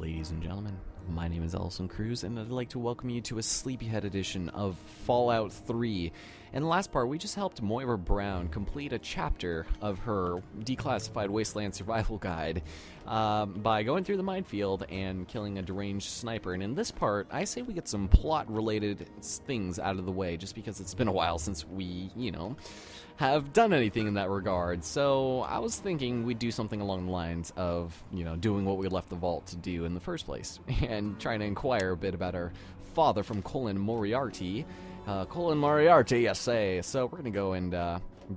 Ladies and gentlemen, my name is Ellison Cruz, and I'd like to welcome you to a sleepyhead edition of Fallout 3. In the last part, we just helped Moira Brown complete a chapter of her declassified Wasteland Survival Guide by going through the minefield and killing a deranged sniper. And in this part, I say we get some plot-related things out of the way, just because it's been a while since we, have done anything in that regard. So I was thinking we'd do something along the lines of, doing what we left the vault to do in the first place, and trying to inquire a bit about our father from Colin Moriarty. Colin Moriarty, I say. So we're gonna go and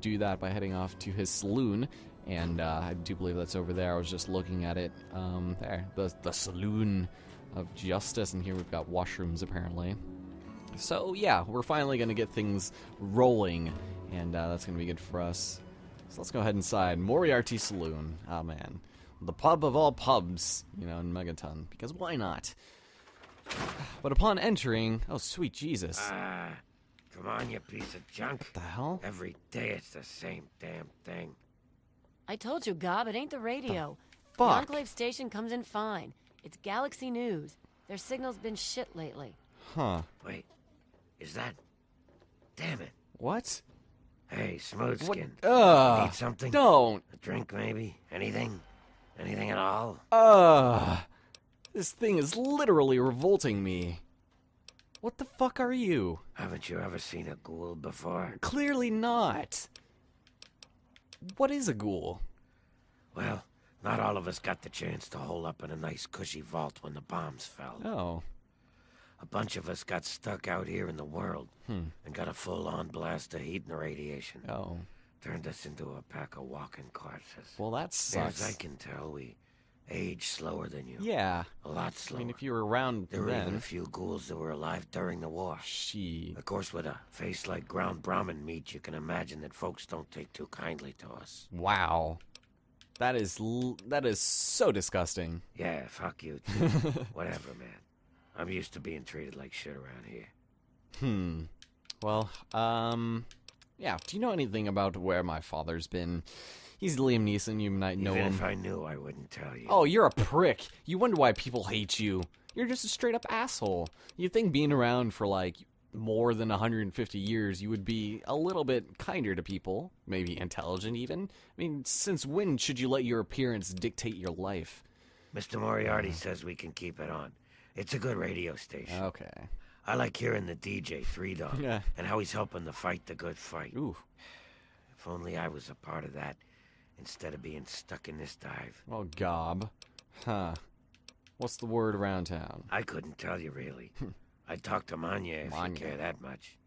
do that by heading off to his saloon, and I do believe that's over there. I was just looking at it. There, the Saloon of Justice, and here we've got washrooms apparently. So yeah, we're finally gonna get things rolling, and that's gonna be good for us. So let's go ahead inside Moriarty Saloon. Oh man, the pub of all pubs, in Megaton, because why not? But upon entering, oh sweet Jesus. Come on, you piece of junk. What the hell? Every day it's the same damn thing. I told you, Gob, it ain't the radio. The Fuck. Enclave station comes in fine. It's Galaxy News. Their signal's been shit lately. Huh. Wait, is that... Damn it. What? Hey, Smooth What? Skin. Ugh. Need something? Don't. A drink, maybe? Anything? Anything at all? This thing is literally revolting me. What the fuck are you? Haven't you ever seen a ghoul before? Clearly not. What is a ghoul? Well, not all of us got the chance to hole up in a nice cushy vault when the bombs fell. Oh. A bunch of us got stuck out here in the world and got a full-on blast of heat and radiation. Oh. Turned us into a pack of walking corpses. Well, that sucks. As I can tell, we age slower than you. Yeah. A lot I slower. mean, if you were around There were even then. a few ghouls that were alive during the war. She. Of course, with a face like ground Brahmin meat, you can imagine that folks don't take too kindly to us. Wow. That is so disgusting. Yeah, fuck you too. Whatever, man. I'm used to being treated like shit around here. Well, yeah. Do you know anything about where my father's been? He's Liam Neeson. You might know Even him. if I knew, I wouldn't tell you. Oh, you're a prick. You wonder why people hate you. You're just a straight up asshole. You'd think being around for like more than 150 years, you would be a little bit kinder to people, maybe intelligent even. I mean, since when should you let your appearance dictate your life? Mr. Moriarty says we can keep it on. It's a good radio station. Okay. I like hearing the DJ, Three Dog, Yeah. and how he's helping to fight the good fight. Ooh. If only I was a part of that, instead of being stuck in this dive. Well, gob. Huh. What's the word around town? I couldn't tell you, really. I'd talk to Manya if you care that much.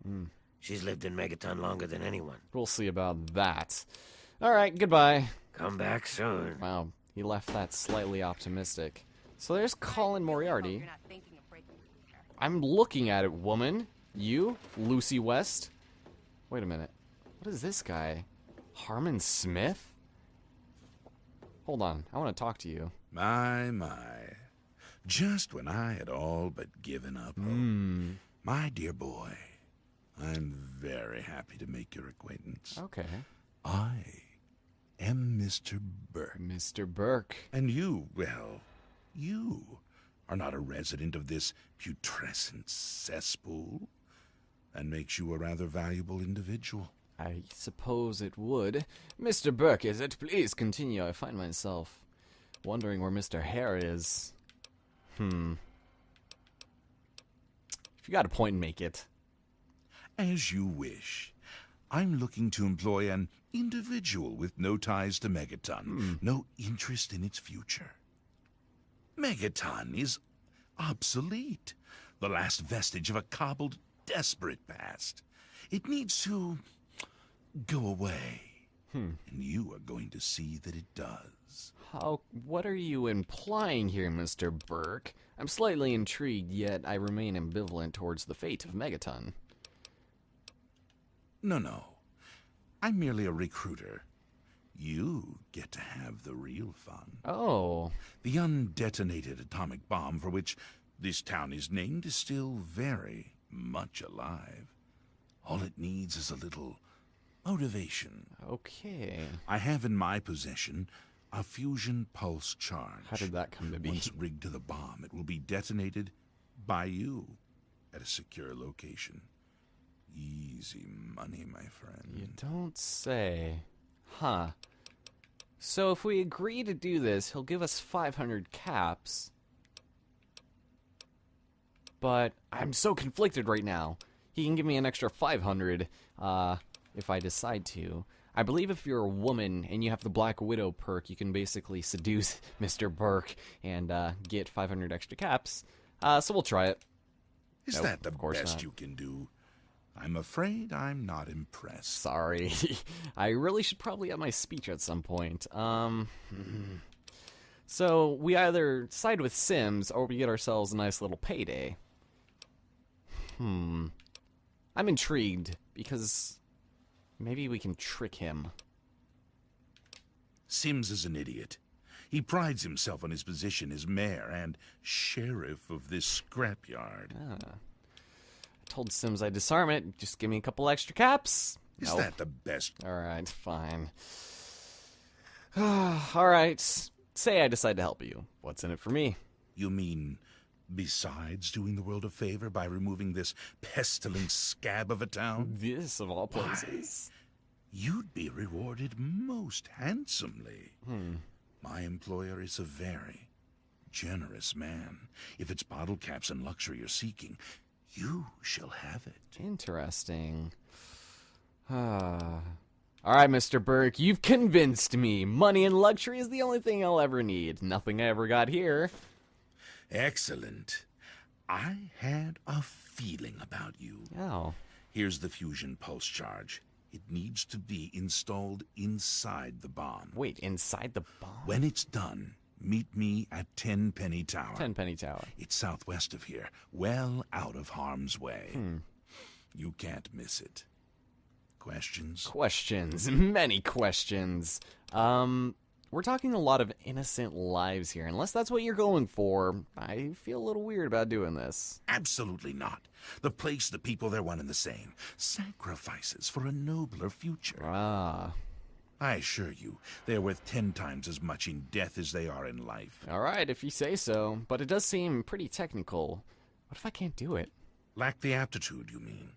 She's lived in Megaton longer than anyone. We'll see about that. Alright, goodbye. Come back soon. Wow, he left that slightly optimistic. So there's Colin Moriarty. I'm looking at it, woman. You? Lucy West? Wait a minute. What is this guy? Harmon Smith? Hold on, I want to talk to you. My. Just when I had all but given up hope. My dear boy, I'm very happy to make your acquaintance. Okay. I am Mr. Burke. Mr. Burke. And you, well, you are not a resident of this putrescent cesspool. That makes you a rather valuable individual. I suppose it would. Mr. Burke, is it? Please continue. I find myself wondering where Mr. Hare is. If you got a point, make it. As you wish. I'm looking to employ an individual with no ties to Megaton, no interest in its future. Megaton is obsolete, the last vestige of a cobbled, desperate past. It needs to go away, and you are going to see that it does. What are you implying here, Mr. Burke? I'm slightly intrigued, yet I remain ambivalent towards the fate of Megaton. No. I'm merely a recruiter. You get to have the real fun. Oh. The undetonated atomic bomb for which this town is named is still very much alive. All it needs is a little motivation. Okay. I have in my possession A fusion pulse charge. How did that come to be? Once rigged to the bomb, it will be detonated by you at a secure location. Easy money, my friend. You don't say. Huh. So if we agree to do this, he'll give us 500 caps. But I'm so conflicted right now. He can give me an extra 500 if I decide to. I believe if you're a woman and you have the Black Widow perk, you can basically seduce Mr. Burke and get 500 extra caps. So we'll try it. Is Nope, that the of course best not. you can do? I'm afraid I'm not impressed. Sorry. I really should probably have my speech at some point. So we either side with Sims or we get ourselves a nice little payday. I'm intrigued because maybe we can trick him. Sims is an idiot. He prides himself on his position as mayor and sheriff of this scrapyard. I told Sims I'd disarm it. Just give me a couple extra caps. Is Nope. that the best? Alright, fine. Alright, say I decide to help you. What's in it for me? You mean, besides doing the world a favor by removing this pestilent scab of a town? This, of all places. You'd be rewarded most handsomely. My employer is a very generous man. If it's bottle caps and luxury you're seeking, you shall have it. Interesting. Alright, Mr. Burke, you've convinced me. Money and luxury is the only thing I'll ever need. Nothing I ever got here. Excellent. I had a feeling about you. Oh. Here's the fusion pulse charge. It needs to be installed inside the bomb. Wait, inside the bomb? When it's done, meet me at Tenpenny Tower. Tenpenny Tower. It's southwest of here, well out of harm's way. You can't miss it. Questions? Questions. Many questions. We're talking a lot of innocent lives here. Unless that's what you're going for, I feel a little weird about doing this. Absolutely not. The place, the people, they're one and the same. Sacrifices for a nobler future. Ah. I assure you, they're worth 10 times as much in death as they are in life. Alright, if you say so. But it does seem pretty technical. What if I can't do it? Lack the aptitude, you mean?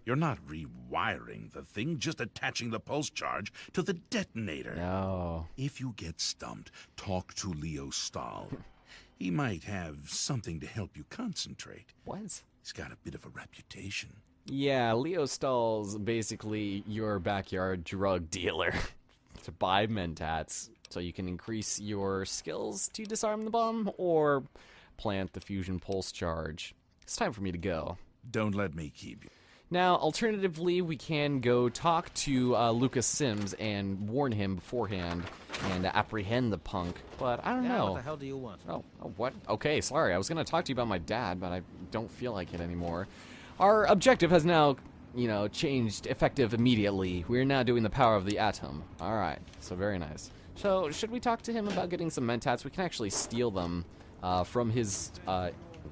You're not rewiring the thing, just attaching the pulse charge to the detonator. No. If you get stumped, talk to Leo Stahl. He might have something to help you concentrate. What? He's got a bit of a reputation. Yeah, Leo Stahl's basically your backyard drug dealer to buy mentats so you can increase your skills to disarm the bomb or plant the fusion pulse charge. It's time for me to go. Don't let me keep you. Now, alternatively, we can go talk to Lucas Sims and warn him beforehand and apprehend the punk, but I don't know. What the hell do you want? Oh, what? Okay, sorry. I was going to talk to you about my dad, but I don't feel like it anymore. Our objective has now, changed effective immediately. We're now doing the power of the atom. All right, so very nice. So, should we talk to him about getting some mentats? We can actually steal them from his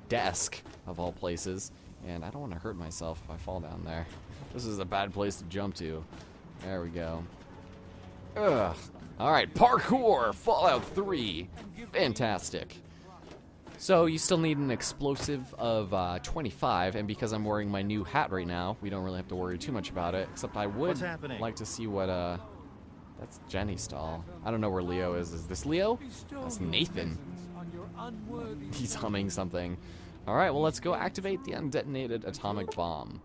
desk, of all places. And I don't want to hurt myself if I fall down there. This is a bad place to jump to. There we go. Ugh. Alright, parkour! Fallout 3. Fantastic. So, you still need an explosive of 25, and because I'm wearing my new hat right now, we don't really have to worry too much about it, except I would What's happening? like to see what, that's Jenny Stahl. I don't know where Leo is. Is this Leo? That's Nathan. He's humming something. Alright, well, let's go activate the undetonated atomic bomb.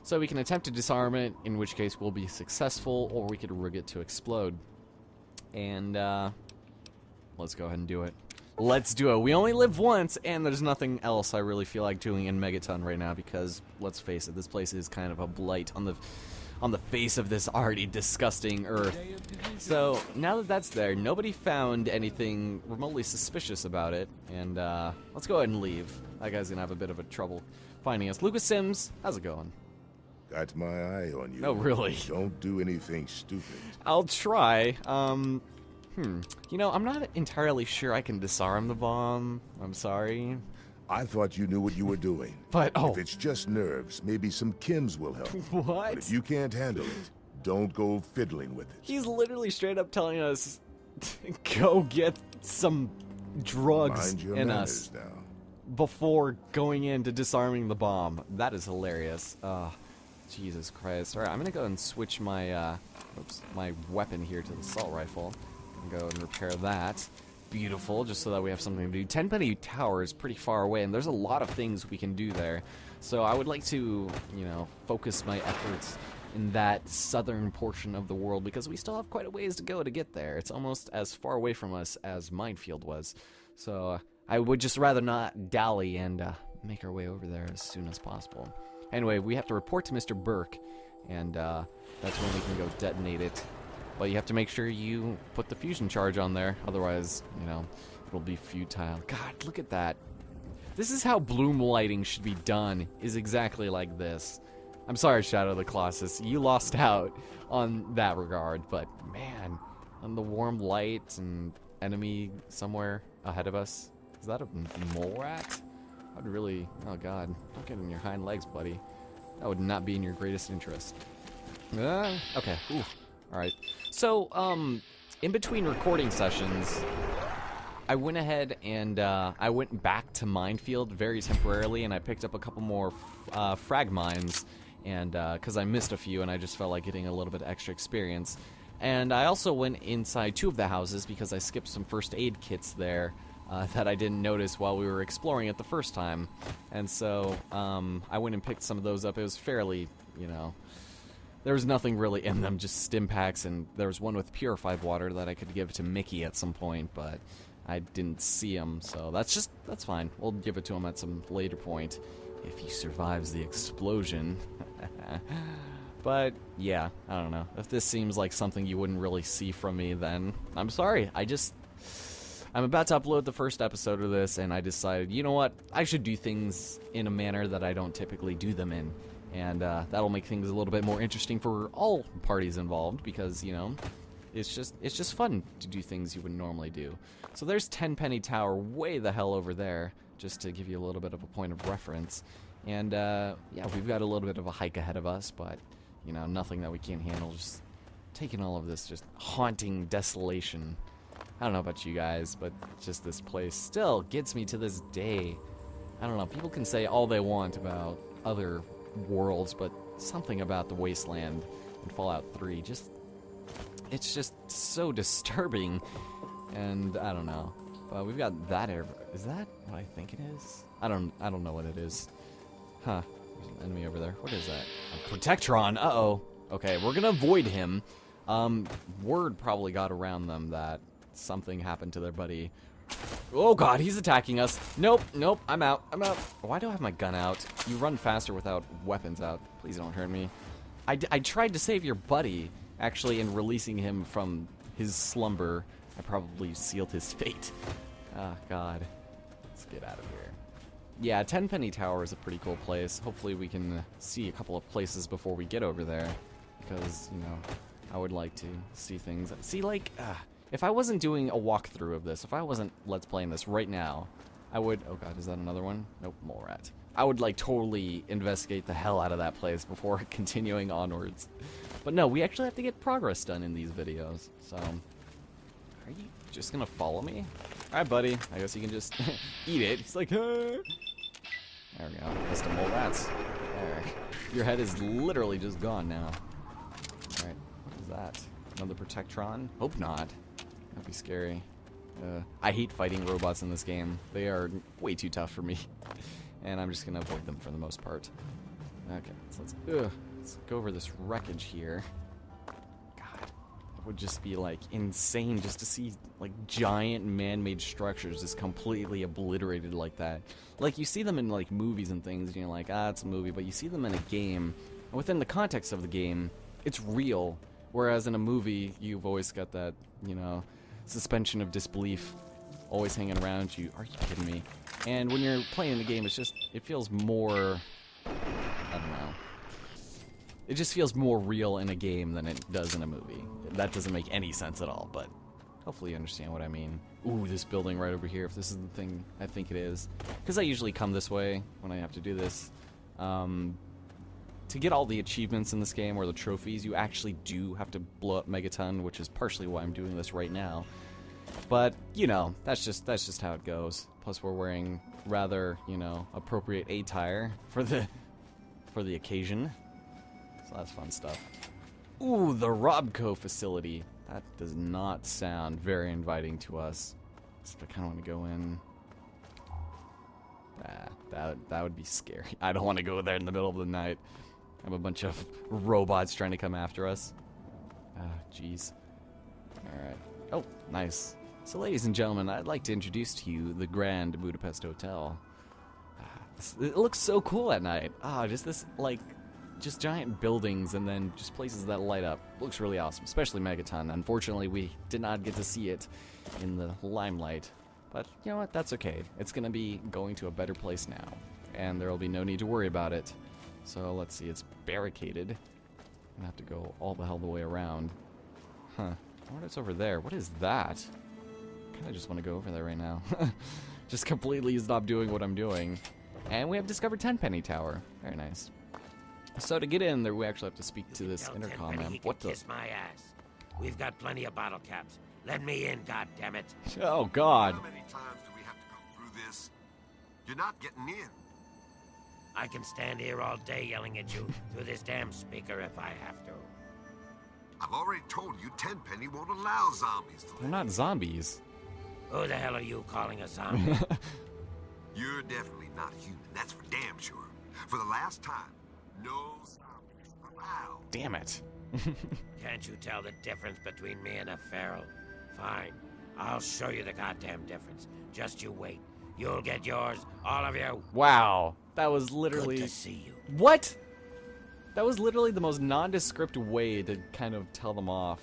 So we can attempt to disarm it, in which case we'll be successful, or we could rig it to explode. And, let's go ahead and do it. Let's do it. We only live once, and there's nothing else I really feel like doing in Megaton right now, because, let's face it, this place is kind of a blight on the face of this already disgusting Earth. So, now that that's there, nobody found anything remotely suspicious about it, and let's go ahead and leave. That guy's gonna have a bit of a trouble finding us. Lucas Sims, how's it going? Got my eye on you. Oh, really? Don't do anything stupid. I'll try. I'm not entirely sure I can disarm the bomb. I'm sorry. I thought you knew what you were doing. But, If it's just nerves, maybe some chems will help. But what? if you can't handle it, don't go fiddling with it. He's literally straight up telling us go get some drugs Mind your in manners us now. before going into disarming the bomb. That is hilarious. Jesus Christ. Alright, I'm gonna go and switch my, my weapon here to the assault rifle. I'm gonna go and repair that. Beautiful, just so that we have something to do. Tenpenny Tower is pretty far away, and there's a lot of things we can do there. So I would like to, you know, focus my efforts in that southern portion of the world, because we still have quite a ways to go to get there. It's almost as far away from us as Minefield was. So I would just rather not dally and make our way over there as soon as possible. Anyway, we have to report to Mr. Burke, and that's when we can go detonate it. But you have to make sure you put the fusion charge on there, otherwise, you know, it'll be futile. God, look at that. This is how bloom lighting should be done, is exactly like this. I'm sorry, Shadow of the Colossus, you lost out on that regard, but man, on the warm light and enemy somewhere ahead of us. Is that a mole rat? I'd really, oh god, don't get in your hind legs, buddy. That would not be in your greatest interest. Okay, ooh, alright. So, in between recording sessions, I went ahead and I went back to Minefield very temporarily, and I picked up a couple more frag mines, and because I missed a few and I just felt like getting a little bit extra experience. And I also went inside 2 of the houses because I skipped some first aid kits there that I didn't notice while we were exploring it the first time. And so I went and picked some of those up. It was fairly, you know, there was nothing really in them, just stim packs, and there was one with purified water that I could give to Mickey at some point, but I didn't see him, so that's fine. We'll give it to him at some later point if he survives the explosion. But yeah, I don't know. If this seems like something you wouldn't really see from me, then I'm sorry. I'm about to upload the first episode of this, and I decided, you know what? I should do things in a manner that I don't typically do them in. And that'll make things a little bit more interesting for all parties involved, because, you know, it's just fun to do things you wouldn't normally do. So there's Tenpenny Tower way the hell over there, just to give you a little bit of a point of reference. And yeah, we've got a little bit of a hike ahead of us, but, you know, nothing that we can't handle. Just taking all of this just haunting desolation. I don't know about you guys, but just this place still gets me to this day. I don't know, people can say all they want about other worlds, but something about the Wasteland in Fallout 3 it's just so disturbing. And I don't know, but we've got that air. Is that what I think it is? I don't know what it is. Huh, there's an enemy over there. What is that? A Protectron. Uh-oh. Okay, we're gonna avoid him. Word probably got around them that something happened to their buddy. Oh god, he's attacking us. Nope, I'm out. Why do I have my gun out? You run faster without weapons out. Please don't hurt me. I tried to save your buddy, actually, in releasing him from his slumber. I probably sealed his fate. Ah, god. Let's get out of here. Yeah, Tenpenny Tower is a pretty cool place. Hopefully we can see a couple of places before we get over there, because, you know, I would like to see things. See, like, if I wasn't doing a walkthrough of this, if I wasn't Let's Playing this right now, I would... Oh god, is that another one? Nope, mole rat. I would, like, totally investigate the hell out of that place before continuing onwards. But no, we actually have to get progress done in these videos, so... Are you just gonna follow me? Alright, buddy. I guess you can just eat it. He's like, there we go. Just a mole rats. There. Your head is literally just gone now. Alright, what is that? Another Protectron? Hope not. That'd be scary. I hate fighting robots in this game. They are way too tough for me. And I'm just gonna avoid them for the most part. Okay, so let's go over this wreckage here. God, it would just be like insane just to see like giant man-made structures just completely obliterated like that. Like you see them in like movies and things, and you're like, it's a movie, but you see them in a game, and within the context of the game, it's real. Whereas in a movie, you've always got that, you know, suspension of disbelief always hanging around you. Are you kidding me? And when you're playing the game, it's just, it feels more, I don't know. It just feels more real in a game than it does in a movie. That doesn't make any sense at all, but hopefully you understand what I mean. Ooh, this building right over here, if this is the thing I think it is. Because I usually come this way when I have to do this. to get all the achievements in this game or the trophies, you actually do have to blow up Megaton, which is partially why I'm doing this right now. But, you know, that's just how it goes. Plus we're wearing rather, you know, appropriate attire for the occasion. So that's fun stuff. Ooh, the Robco facility. That does not sound very inviting to us. So I kind of want to go in. That would be scary. I don't want to go there in the middle of the night. Have a bunch of robots trying to come after us. Jeez. Alright. Oh, nice. So ladies and gentlemen, I'd like to introduce to you the Grand Budapest Hotel. It looks so cool at night. Just this, like, just giant buildings and then just places that light up. Looks really awesome, especially Megaton. Unfortunately, we did not get to see it in the limelight. But you know what? That's okay. It's going to be going to a better place now. And there will be no need to worry about it. So let's see. It's barricaded. I'm going to have to go all the hell the way around. Huh. I wonder what's over there. What is that? I kind of just want to go over there right now. Just completely stop doing what I'm doing. And we have discovered Tenpenny Tower. Very nice. So to get in there, we actually have to speak to this intercom. Tenpenny, What the? kiss my ass. We've got plenty of bottle caps. Let me in, goddammit. Oh God. How many times do we have to go through this? You're not getting in. I can stand here all day yelling at you through this damn speaker if I have to. I've already told you Tenpenny won't allow zombies to They're live. not zombies. Who the hell are you calling a zombie? You're definitely not human, that's for damn sure. For the last time, no zombies allowed. Damn it. Can't you tell the difference between me and a feral? Fine. I'll show you the goddamn difference. Just you wait. You'll get yours, all of you. Wow. That was Good literally... to see you. What? That was literally the most nondescript way to kind of tell them off.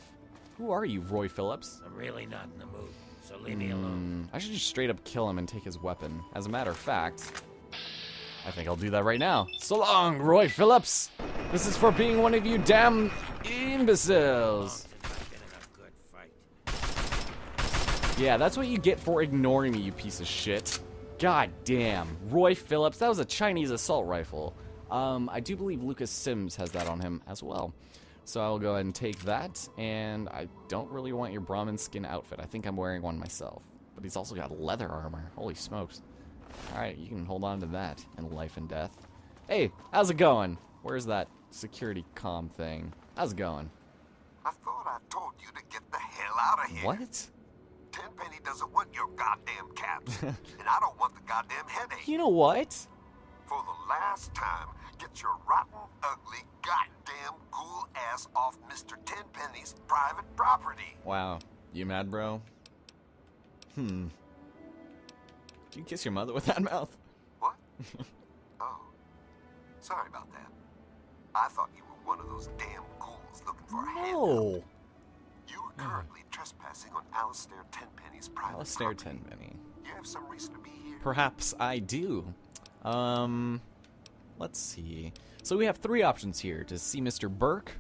Who are you, Roy Phillips? I'm really not in the mood, so leave me alone. I should just straight up kill him and take his weapon. As a matter of fact, I think I'll do that right now. So long, Roy Phillips! This is for being one of you damn imbeciles! Since I've been in a good fight. Yeah, that's what you get for ignoring me, you piece of shit. God damn. Roy Phillips, that was a Chinese assault rifle. I do believe Lucas Sims has that on him as well. So I'll go ahead and take that, and I don't really want your Brahmin skin outfit. I think I'm wearing one myself. But he's also got leather armor. Holy smokes. Alright, you can hold on to that in life and death. Hey, how's it going? Where's that security comm thing? How's it going? I thought I told you to get the hell out of here. What? Tenpenny doesn't want your goddamn caps. And I don't want the goddamn headache. You know what? For the last time, get your rotten, ugly, goddamn ghoul ass off Mr. Tenpenny's private property. Wow. You mad, bro? Did you kiss your mother with that mouth? What? Oh, sorry about that. I thought you were one of those damn ghouls looking for a handout. No. You are currently trespassing on Alistair Tenpenny's private Alistair property. Tenpenny. You have some reason to be here. Perhaps I do. Let's see. So we have three options here. To see Mr. Burke,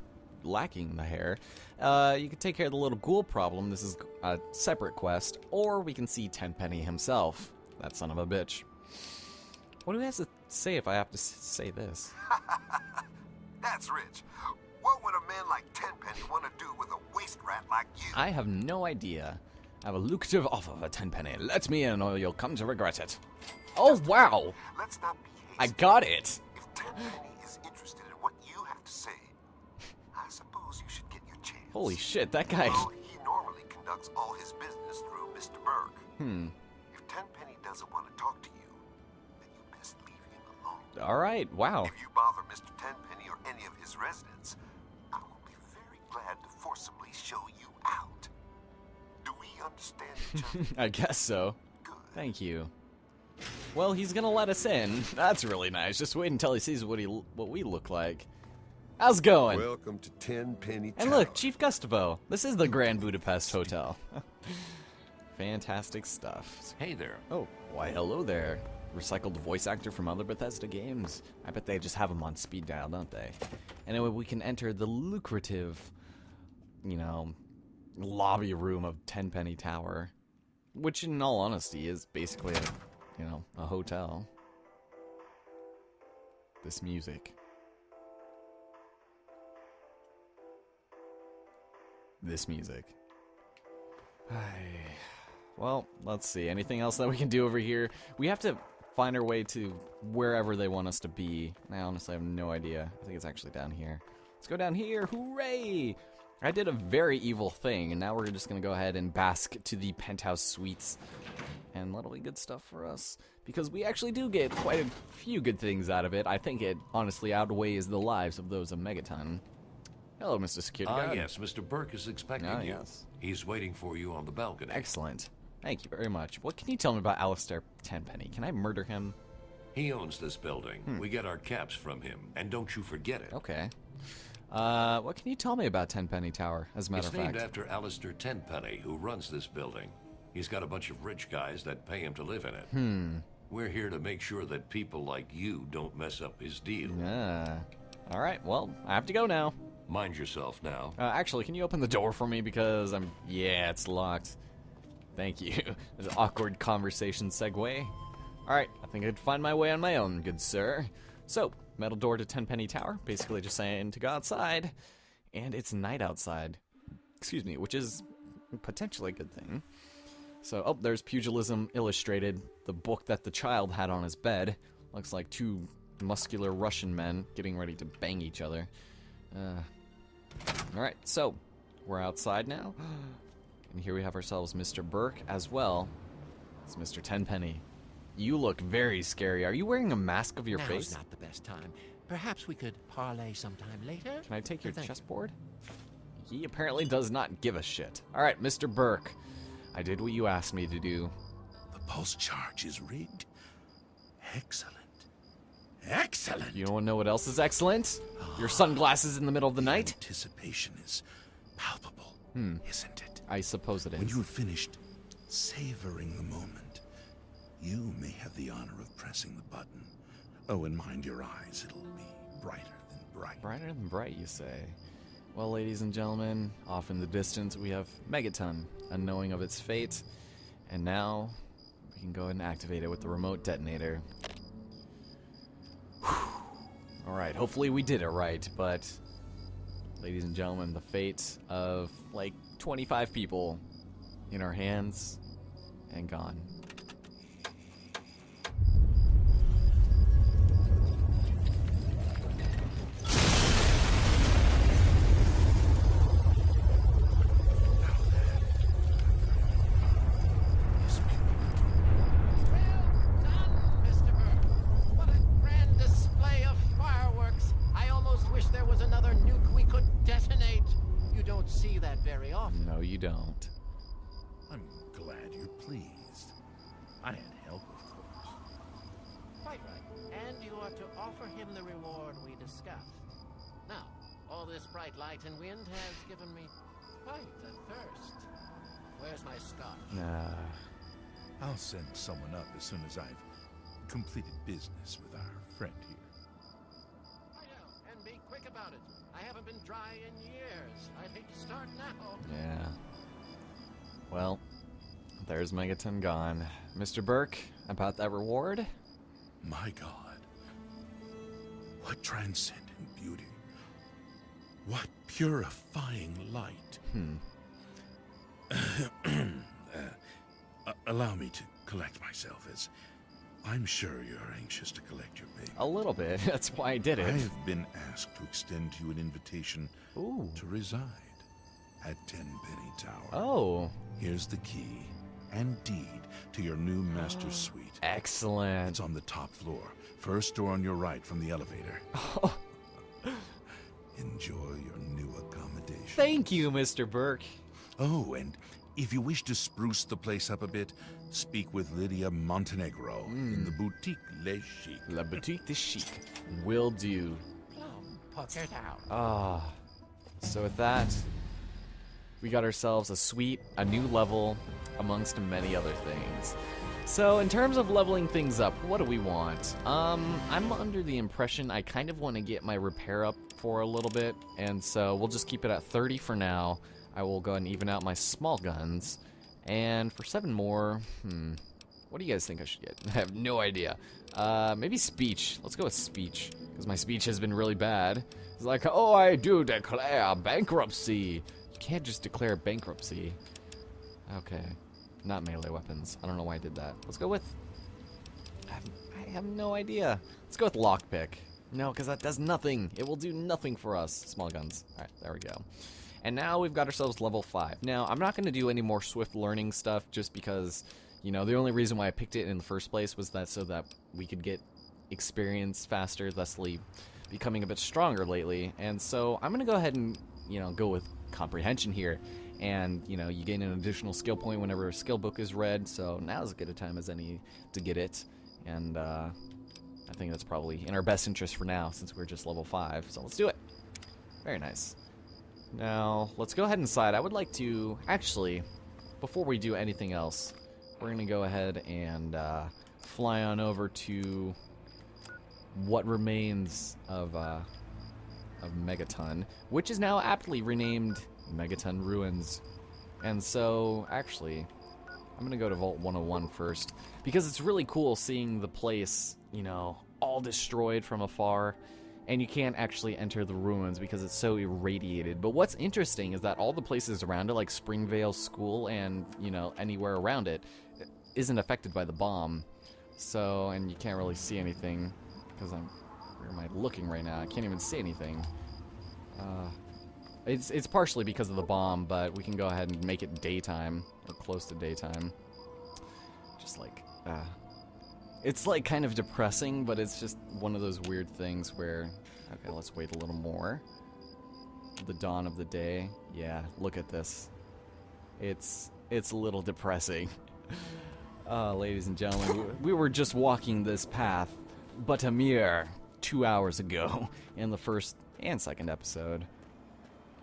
lacking the hair, you can take care of the little ghoul problem. This is a separate quest. Or we can see Tenpenny himself. That son of a bitch. What do he have to say if I have to say this? That's rich. What would a man like Tenpenny want to do with a waste rat like you? I have no idea. I have a lucrative offer for Tenpenny. Let me in or you'll come to regret it. Oh, wow. Let's not be I hasty. got it. If Tenpenny is interested in what you have to say, I suppose you should get your chance. Holy shit, that guy. Well, he normally conducts all his business through Mr. Burke. If Tenpenny doesn't want to talk to you, then you best leave him alone. All right, wow. If you bother Mr. Tenpenny or any of his residents, I will be very glad to forcibly show you out. Do we understand each other? I guess so. Good. Thank you. Well, he's gonna let us in. That's really nice. Just wait until he sees what we look like. How's it going? Welcome to Tenpenny Tower. And look, Chief Gustavo. This is the Grand Budapest Hotel. Fantastic stuff. Hey there. Oh, why hello there. Recycled voice actor from other Bethesda games. I bet they just have him on speed dial, don't they? Anyway, we can enter the lucrative, you know, lobby room of Tenpenny Tower. Which, in all honesty, is basically a hotel. This music. this music. Well, let's see. Anything else that we can do over here? We have to find our way to wherever they want us to be. I honestly have no idea. I think it's actually down here. Let's go down here. Hooray! I did a very evil thing, and now we're just going to go ahead and bask to the penthouse suites. And that'll be good stuff for us, because we actually do get quite a few good things out of it. I think it honestly outweighs the lives of those of Megaton. Hello, Mr. Security Guard. Yes, Mr. Burke is expecting you. Yes. He's waiting for you on the balcony. Excellent. Thank you very much. What can you tell me about Alistair Tenpenny? Can I murder him? He owns this building. We get our caps from him, and don't you forget it. Okay. What can you tell me about Tenpenny Tower, as a matter It's of fact? named after Alistair Tenpenny, who runs this building. He's got a bunch of rich guys that pay him to live in it. We're here to make sure that people like you don't mess up his deal. All right, well, I have to go now. Mind yourself now. Actually, can you open the door for me, because yeah, it's locked. Thank you. There's an awkward conversation segue. Alright, I think I could find my way on my own, good sir. So, metal door to Tenpenny Tower, basically just saying to go outside. And it's night outside. Excuse me, which is potentially a good thing. So, oh, there's Pugilism Illustrated, the book that the child had on his bed. Looks like two muscular Russian men getting ready to bang each other. Alright, so, we're outside now. And here we have ourselves Mr. Burke as well as Mr. Tenpenny. You look very scary. Are you wearing a mask of your Now's face? not the best time. Perhaps we could parlay sometime later. Can I take your Thank you. chessboard? He apparently does not give a shit. Alright, Mr. Burke. I did what you asked me to do. The pulse charge is rigged. Excellent. Excellent. You don't know what else is excellent? Your sunglasses in the middle of the night? Anticipation is palpable, isn't it? I suppose it When is. you have finished savoring the moment, you may have the honor of pressing the button. Oh, and mind your eyes, it'll be brighter than bright. Brighter than bright, you say? Well, ladies and gentlemen, off in the distance we have Megaton, unknowing of its fate. And now, we can go ahead and activate it with the remote detonator. Alright, hopefully we did it right, but... Ladies and gentlemen, the fate of, like, 25 people in our hands and gone. Mr. Burke, what a grand display of fireworks. I almost wish there was another nuke we could detonate. You don't see that very often. No, you don't. I'm glad you're pleased. I had help, of course. Quite right. And you are to offer him the reward we discussed. Now, all this bright light and wind has given me quite a thirst. Where's my scotch? I'll send someone up as soon as I've completed business with our friend here. I know, and be quick about it. I haven't been dry in years. I'd hate to start now. Yeah. Well, there's Megaton gone. Mr. Burke, about that reward? My God. What transcendent beauty. What purifying light. Allow me to collect myself, as I'm sure you're anxious to collect your payment. A little bit. That's why I did I it. have been asked to extend to you an invitation Ooh. to reside at Tenpenny Tower. Oh, Here's the key and deed to your new master suite. excellent. It's on the top floor. First door on your right from the elevator. Enjoy your new accommodation. Thank you, Mr. Burke. Oh, and if you wish to spruce the place up a bit, speak with Lydia Montenegro in the Boutique Les Chic. La Boutique de Chic. Will do. Plum puckered out. Ah. So with that, we got ourselves a suite, a new level, amongst many other things. So in terms of leveling things up, what do we want? I'm under the impression I kind of want to get my repair up for a little bit, and so we'll just keep it at 30 for now. I will go ahead and even out my small guns, and for 7 more, what do you guys think I should get? I have no idea. Maybe speech. Let's go with speech, because my speech has been really bad. It's like, oh, I do declare bankruptcy. can't just declare bankruptcy. Okay. Not melee weapons. I don't know why I did that. Let's go with... I have no idea. Let's go with lockpick. No, because that does nothing. It will do nothing for us. Small guns. Alright, there we go. And now we've got ourselves level 5. Now, I'm not going to do any more swift learning stuff just because, you know, the only reason why I picked it in the first place was that so that we could get experience faster, thusly becoming a bit stronger lately. And so I'm going to go ahead and, you know, go with comprehension here. And, you know, you gain an additional skill point whenever a skill book is read, so now's as good a time as any to get it. And I think that's probably in our best interest for now, since we're just level 5. So let's do it. Very nice. Now, let's go ahead inside. I would like to, actually, before we do anything else, we're going to go ahead and fly on over to what remains of Megaton, which is now aptly renamed Megaton Ruins. And so, actually, I'm going to go to Vault 101 first, because it's really cool seeing the place, you know, all destroyed from afar, and you can't actually enter the ruins because it's so irradiated. But what's interesting is that all the places around it, like Springvale School and, you know, anywhere around it, isn't affected by the bomb. So, and you can't really see anything, because where am I looking right now? I can't even see anything. It's partially because of the bomb, but we can go ahead and make it daytime, or close to daytime. Just like, it's like kind of depressing, but it's just one of those weird things where, okay, let's wait a little more. The dawn of the day. Yeah, look at this. It's a little depressing. Ladies and gentlemen, we were just walking this path, but a mere 2 hours ago in the first and second episode.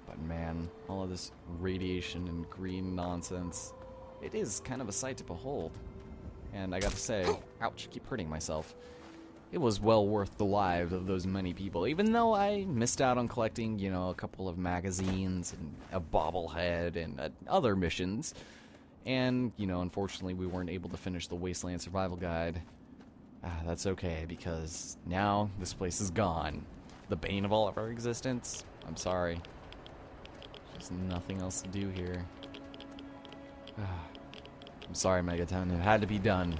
But man, all of this radiation and green nonsense, it is kind of a sight to behold. And I gotta say, ouch, I keep hurting myself. It was well worth the lives of those many people, even though I missed out on collecting, you know, a couple of magazines and a bobblehead and other missions. And, you know, unfortunately we weren't able to finish the Wasteland Survival Guide. That's okay, because now this place is gone. The bane of all of our existence. I'm sorry. There's nothing else to do here. I'm sorry, Megaton. It had to be done.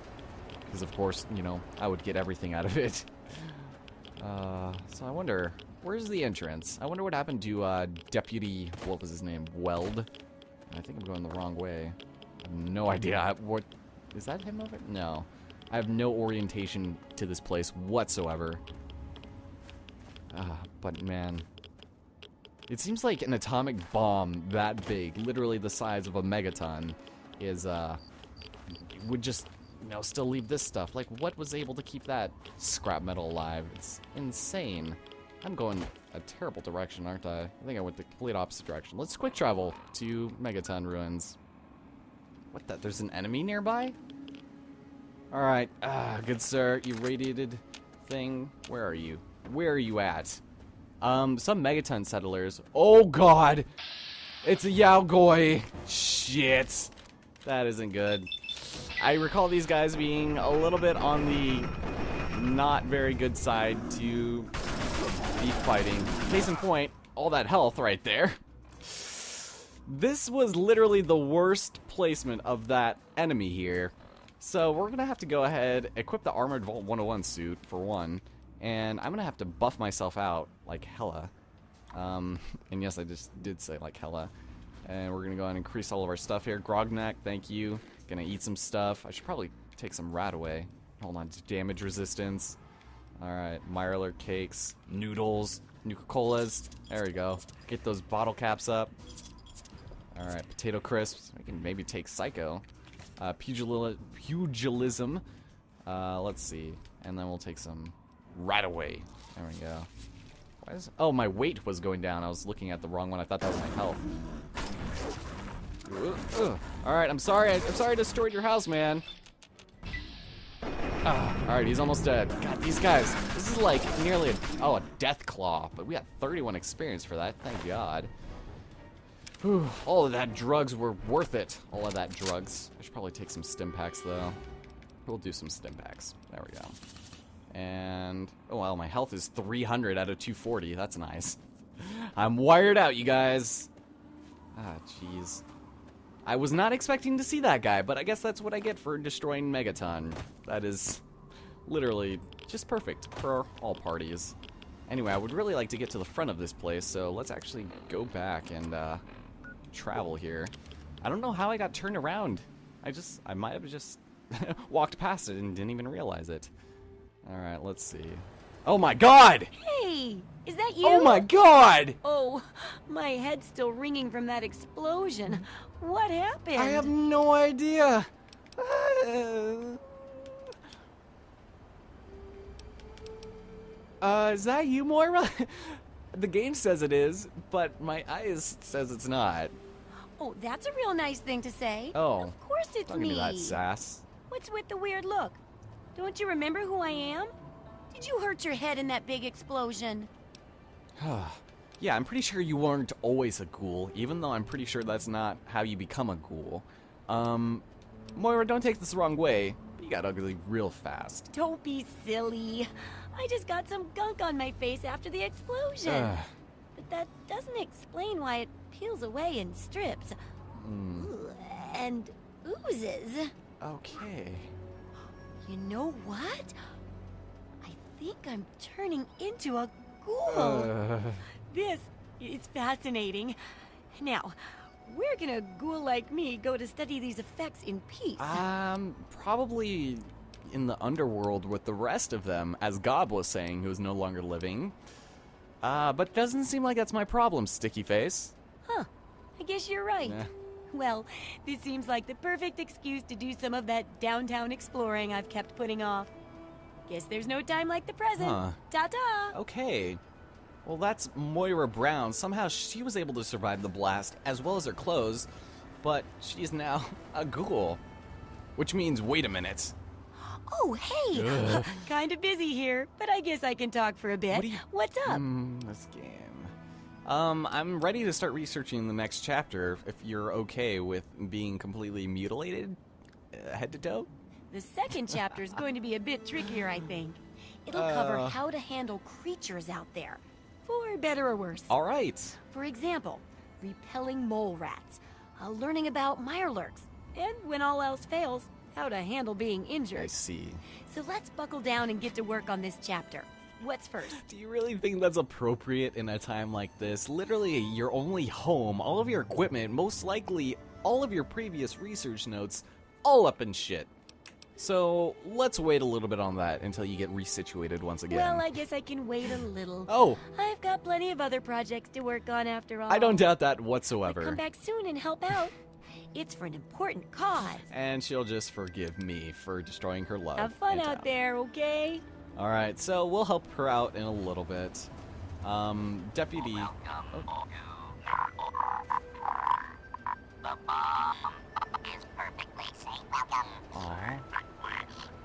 Because, of course, you know, I would get everything out of it. So I wonder, where's the entrance? I wonder what happened to Deputy, what was his name, Weld? I think I'm going the wrong way. I have no idea. What, is that him over? No. I have no orientation to this place whatsoever. But man, it seems like an atomic bomb that big, literally the size of a megaton, is would just, you know, still leave this stuff. Like, what was able to keep that scrap metal alive? It's insane. I'm going a terrible direction, aren't I? I think I went the complete opposite direction. Let's quick travel to Megaton Ruins. What the? There's an enemy nearby? Alright, good sir, you radiated thing. Where are you? Where are you at? Some Megaton settlers. Oh god! It's a Yaogoi! Shit! That isn't good. I recall these guys being a little bit on the not very good side to be fighting. Case in point, all that health right there. This was literally the worst placement of that enemy here. So we're gonna have to go ahead, equip the Armored Vault 101 suit, for one. And I'm gonna have to buff myself out like hella. And yes, I just did say like hella. And we're gonna go ahead and increase all of our stuff here. Grognak, thank you. Gonna eat some stuff. I should probably take some rat away. Hold on, damage resistance. Alright, Mirelurk cakes, noodles, Nuka-Colas. There we go. Get those bottle caps up. Alright, potato crisps. We can maybe take Psycho. Pugilism. Let's see. And then we'll take some right away. There we go. Why is, oh, my weight was going down. I was looking at the wrong one. I thought that was my health. Alright, I'm sorry. I'm sorry I destroyed your house, man. Alright, he's almost dead. God, these guys. This is like nearly a death claw. But we got 31 experience for that. Thank God. Whew, all of that drugs were worth it. All of that drugs. I should probably take some stim packs, though. We'll do some stim packs. There we go. And, oh well, my health is 300 out of 240. That's nice. I'm wired out, you guys. Ah, jeez. I was not expecting to see that guy, but I guess that's what I get for destroying Megaton. That is literally just perfect for all parties. Anyway, I would really like to get to the front of this place, so let's actually go back and travel here. I don't know how I got turned around. I might have just walked past it and didn't even realize it. Alright, let's see. Oh my god! Hey, is that you? Oh my god! Oh, my head's still ringing from that explosion. What happened? I have no idea. Is that you, Moira? The game says it is, but my eyes says it's not. Oh, that's a real nice thing to say. Oh, Of course it's don't me. give me that sass. What's with the weird look? Don't you remember who I am? Did you hurt your head in that big explosion? Yeah, I'm pretty sure you weren't always a ghoul, even though I'm pretty sure that's not how you become a ghoul. Moira, don't take this the wrong way, but you got ugly real fast. Don't be silly. I just got some gunk on my face after the explosion. But that doesn't explain why it peels away in strips. Ugh, and oozes. Okay. You know what? I think I'm turning into a ghoul. This is fascinating. Now, where can a ghoul like me go to study these effects in peace? Probably in the underworld with the rest of them, as Gob was saying, who's no longer living. But doesn't seem like that's my problem, Sticky Face. Huh. I guess you're right. Yeah. Well, this seems like the perfect excuse to do some of that downtown exploring I've kept putting off. Guess there's no time like the present. Huh. Ta-ta! Okay. Well, that's Moira Brown. Somehow she was able to survive the blast, as well as her clothes, but she's now a ghoul. Which means, wait a minute. Oh, hey! Kinda busy here, but I guess I can talk for a bit. What's up? This game. I'm ready to start researching the next chapter, if you're okay with being completely mutilated, head to toe. The second chapter is going to be a bit trickier, I think. It'll cover how to handle creatures out there, for better or worse. All right. For example, repelling mole rats, learning about mirelurks, and when all else fails, how to handle being injured. I see. So let's buckle down and get to work on this chapter. What's first? Do you really think that's appropriate in a time like this? Literally, your only home, all of your equipment, most likely all of your previous research notes, all up in shit. So, let's wait a little bit on that until you get resituated once again. Well, I guess I can wait a little. Oh! I've got plenty of other projects to work on after all. I don't doubt that But whatsoever. come back soon and help out. It's for an important cause. And she'll just forgive me for destroying her love. Have fun in out town. there, okay? Alright, so we'll help her out in a little bit. Deputy... Oh. The bomb is perfectly safe. Welcome. Aw.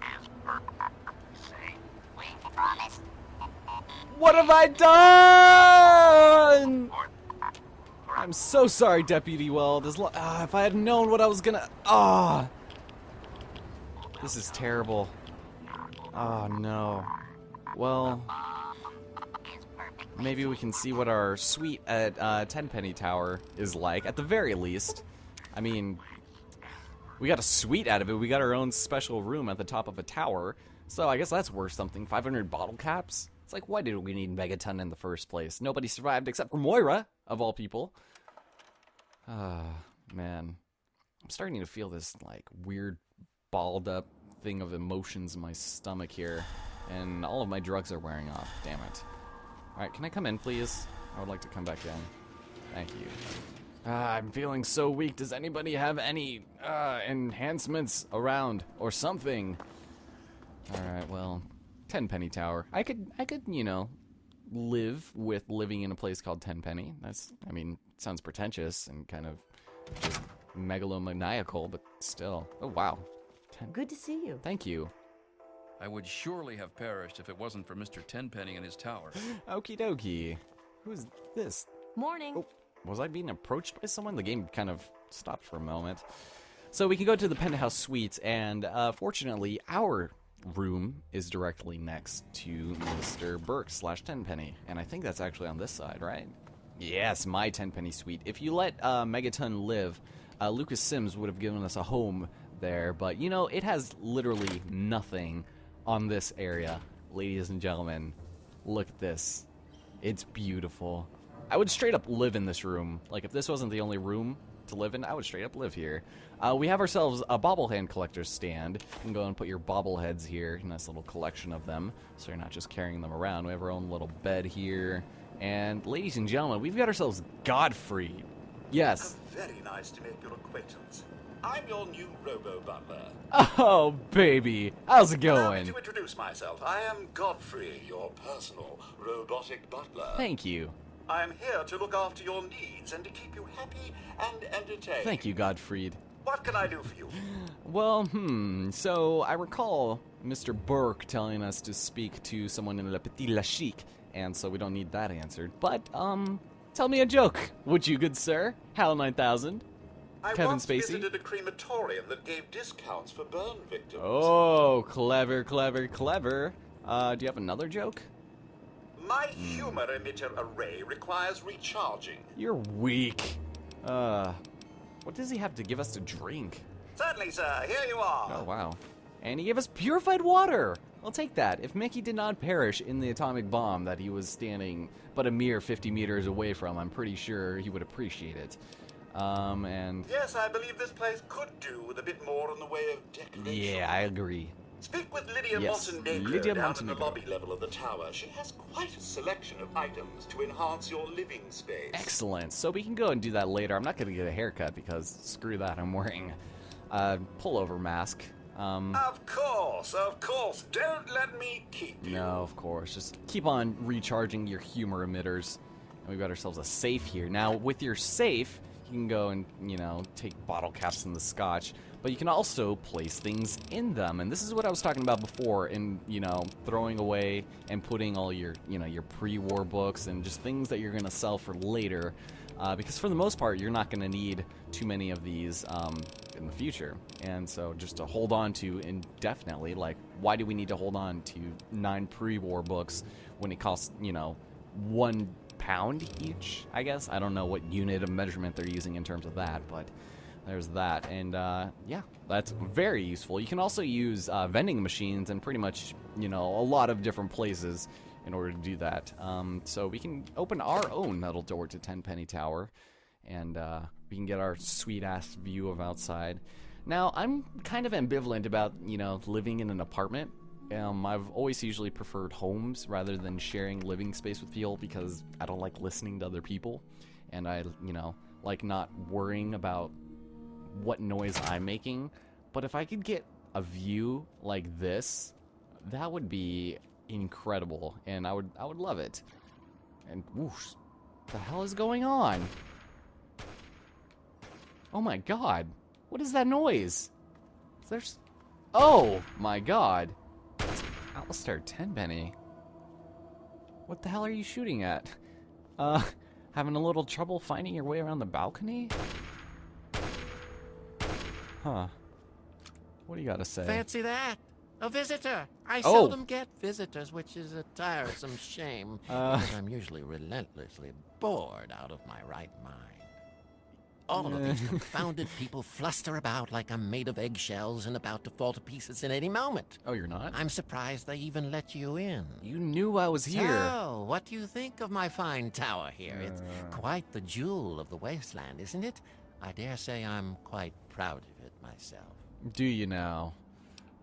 Is perfectly safe. We promise. What have I done? I'm so sorry, Deputy Weld. If I had known what I was gonna... This is terrible. Oh, no. Well... Maybe we can see what our suite at Tenpenny Tower is like, at the very least. I mean... We got a suite out of it. We got our own special room at the top of a tower. So I guess that's worth something. 500 bottle caps? It's like, why did we need Megaton in the first place? Nobody survived except for Moira, of all people. Man. I'm starting to feel this, like, weird, balled up thing of emotions in my stomach here. And all of my drugs are wearing off. Damn it. Alright, can I come in, please? I would like to come back in. Thank you. I'm feeling so weak. Does anybody have any enhancements around or something? Alright, well, Tenpenny Tower. I could, you know, live with living in a place called Tenpenny. That's, I mean, sounds pretentious and kind of just megalomaniacal, but still. Oh, wow. Good to see you. Thank you. I would surely have perished if it wasn't for Mr. Tenpenny and his tower. Okie dokie. Who's this? Morning. Oh, was I being approached by someone? The game kind of stopped for a moment. So we can go to the penthouse suite, and fortunately, our room is directly next to Mr. Burke / Tenpenny, and I think that's actually on this side, right? Yes, my Tenpenny Suite. If you let Megaton live, Lucas Sims would have given us a home there, but you know, it has literally nothing on this area. Ladies and gentlemen, look at this. It's beautiful. I would straight up live in this room. Like, if this wasn't the only room to live in, I would straight up live here. We have ourselves a bobblehead collector's stand. You can go and put your bobbleheads here. Nice little collection of them, so you're not just carrying them around. We have our own little bed here. And, ladies and gentlemen, we've got ourselves Godfrey. Yes. Very nice to make your acquaintance. I'm your new robo-butler. Oh, baby. How's it Allow going? me to introduce myself. I am Godfrey, your personal robotic butler. Thank you. I am here to look after your needs and to keep you happy and entertained. Thank you, Godfried. What can I do for you? Well, so I recall Mr. Burke telling us to speak to someone in Le Petit Lachique, and so we don't need that answered. But, tell me a joke, would you, good sir? Hal 9000. I Kevin once Spacey? visited a crematorium that gave discounts for burn victims. Oh, clever, clever, clever. Do you have another joke? My humor emitter array requires recharging. You're weak. What does he have to give us to drink? Certainly, sir. Here you are. Oh, wow. And he gave us purified water. I'll take that. If Mickey did not perish in the atomic bomb that he was standing but a mere 50 meters away from, I'm pretty sure he would appreciate it. And... Yes, I believe this place could do with a bit more in the way of decoration. yeah, I agree. Speak with Lydia Yes, Montenegro Lydia down Montenegro. in the lobby level of the tower. She has quite a selection of items to enhance your living space. Excellent. So we can go and do that later. I'm not going to get a haircut because screw that. I'm wearing a pullover mask. Of course. Don't let me keep you. No, of course. Just keep on recharging your humor emitters. And we've got ourselves a safe here. Now, with your safe, you can go and, you know, take bottle caps and the scotch, but you can also place things in them. And this is what I was talking about before in, you know, throwing away and putting all your, you know, your pre-war books and just things that you're going to sell for later. Because for the most part, you're not going to need too many of these in the future. And so just to hold on to indefinitely, like, why do we need to hold on to 9 pre-war books when it costs, you know, £1 each, I guess? I don't know what unit of measurement they're using in terms of that, but there's that. And yeah, that's very useful. You can also use vending machines in pretty much, you know, a lot of different places in order to do that. So we can open our own metal door to Tenpenny Tower, and we can get our sweet-ass view of outside. Now, I'm kind of ambivalent about, you know, living in an apartment. I've always usually preferred homes rather than sharing living space with people because I don't like listening to other people, and I, you know, like not worrying about what noise I'm making. But if I could get a view like this, that would be incredible, and I would love it. And whoosh, what the hell is going on? Oh my god, what is that noise? There's, oh my god, it's Alistair Tenpenny. What the hell are you shooting at? Having a little trouble finding your way around the balcony? Huh. What do you gotta say? Fancy that? A visitor. I Oh. seldom get visitors, which is a tiresome shame, because I'm usually relentlessly bored out of my right mind. All of these confounded people fluster about like I'm made of eggshells and about to fall to pieces at any moment. Oh, you're not? I'm surprised they even let you in. You knew I was here. So, what do you think of my fine tower here? It's quite the jewel of the wasteland, isn't it? I dare say I'm quite proud of it myself. Do you now?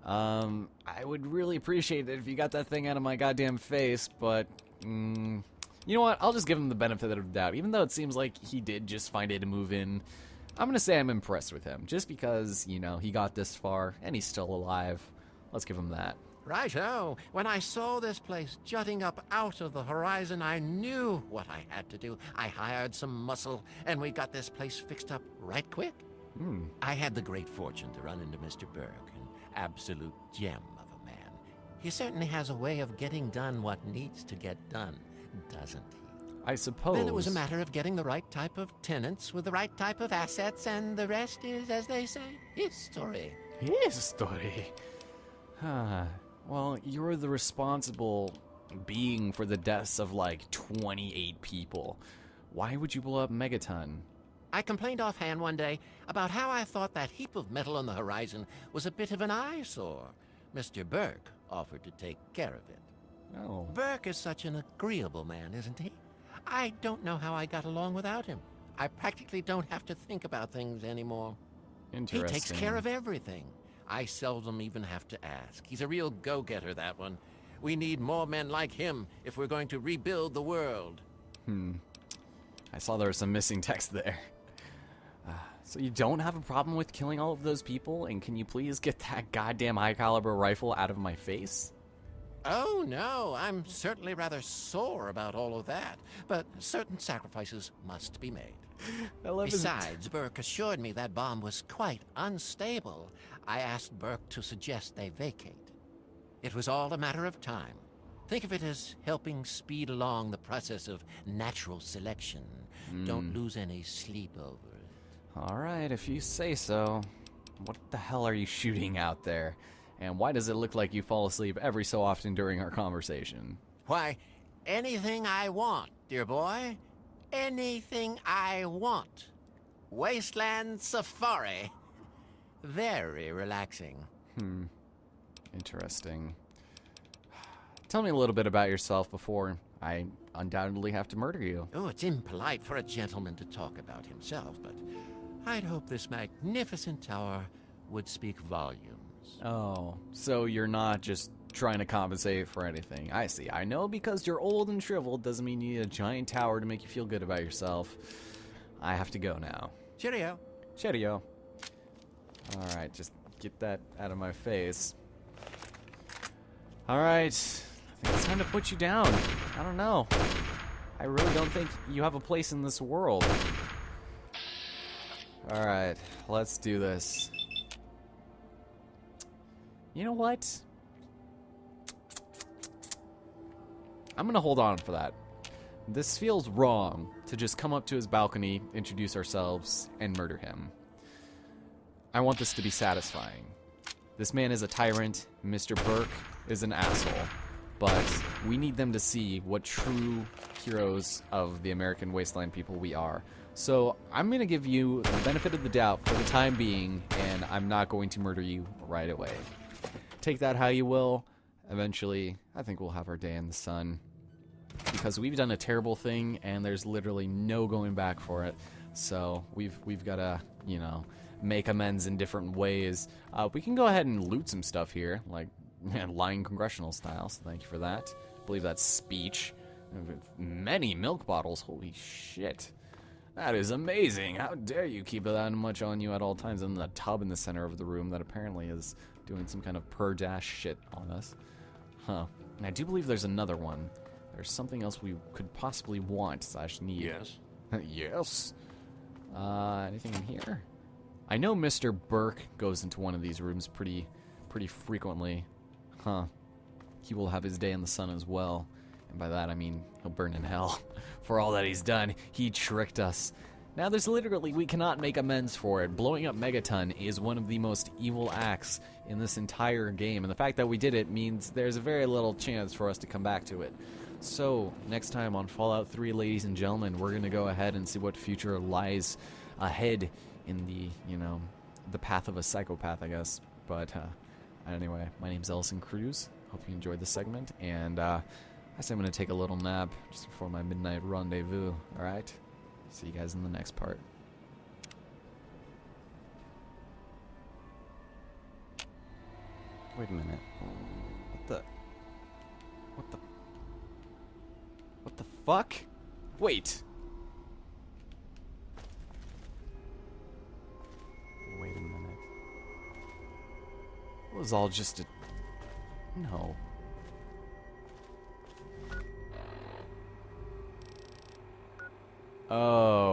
I would really appreciate it if you got that thing out of my goddamn face, but, you know what? I'll just give him the benefit of the doubt. Even though it seems like he did just find it to move in, I'm gonna say I'm impressed with him. Just because, you know, he got this far, and he's still alive. Let's give him that. Righto. When I saw this place jutting up out of the horizon, I knew what I had to do. I hired some muscle, and we got this place fixed up right quick. I had the great fortune to run into Mr. Burke, an absolute gem of a man. He certainly has a way of getting done what needs to get done, doesn't he? I suppose. Then it was a matter of getting the right type of tenants with the right type of assets, and the rest is, as they say, history. History? Well, you're the responsible being for the deaths of like 28 people. Why would you blow up Megaton? I complained offhand one day about how I thought that heap of metal on the horizon was a bit of an eyesore. Mr. Burke offered to take care of it. Oh. Burke is such an agreeable man, isn't he? I don't know how I got along without him. I practically don't have to think about things anymore. Interesting. He takes care of everything. I seldom even have to ask. He's a real go-getter, that one. We need more men like him if we're going to rebuild the world. I saw there was some missing text there. So you don't have a problem with killing all of those people? And can you please get that goddamn high-caliber rifle out of my face? Oh, no, I'm certainly rather sore about all of that. But certain sacrifices must be made. Besides, Burke assured me that bomb was quite unstable. I asked Burke to suggest they vacate. It was all a matter of time. Think of it as helping speed along the process of natural selection. Don't lose any sleep over it. All right, if you say so. What the hell are you shooting out there? And why does it look like you fall asleep every so often during our conversation? Why, anything I want, dear boy. Anything I want. Wasteland Safari. Very relaxing. Interesting. Tell me a little bit about yourself before I undoubtedly have to murder you. Oh, it's impolite for a gentleman to talk about himself, but I'd hope this magnificent tower would speak volumes. Oh, so you're not just trying to compensate for anything. I see. I know because you're old and shriveled doesn't mean you need a giant tower to make you feel good about yourself. I have to go now. Cheerio. Cheerio. Alright, just get that out of my face. Alright, I think it's time to put you down. I don't know. I really don't think you have a place in this world. Alright, let's do this. You know what? I'm gonna hold on for that. This feels wrong to just come up to his balcony, introduce ourselves, and murder him. I want this to be satisfying. This man is a tyrant, Mr. Burke is an asshole, but we need them to see what true heroes of the American wasteland people we are. So I'm gonna give you the benefit of the doubt for the time being, and I'm not going to murder you right away. Take that how you will. Eventually, I think we'll have our day in the sun. Because we've done a terrible thing, and there's literally no going back for it. So we've got to, you know, make amends in different ways. We can go ahead and loot some stuff here, like lying congressional style. So thank you for that. I believe that's speech. Many milk bottles. Holy shit. That is amazing. How dare you keep that much on you at all times? And the tub in the center of the room that apparently is doing some kind of dash shit on us. Huh. And I do believe there's another one. There's something else we could possibly want / need. Yes. Yes. Anything in here? I know Mr. Burke goes into one of these rooms pretty frequently. Huh. He will have his day in the sun as well. And by that I mean he'll burn in hell for all that he's done. He tricked us. Now there's literally, we cannot make amends for it. Blowing up Megaton is one of the most evil acts in this entire game. And the fact that we did it means there's a very little chance for us to come back to it. So, next time on Fallout 3, ladies and gentlemen, we're going to go ahead and see what future lies ahead in the, you know, the path of a psychopath, I guess. But, anyway, my name's Ellison Cruz. Hope you enjoyed this segment. And, I say I'm going to take a little nap just before my midnight rendezvous, alright? See you guys in the next part. Wait a minute. What the fuck? Wait. Wait a minute. It was all just a... No. Oh.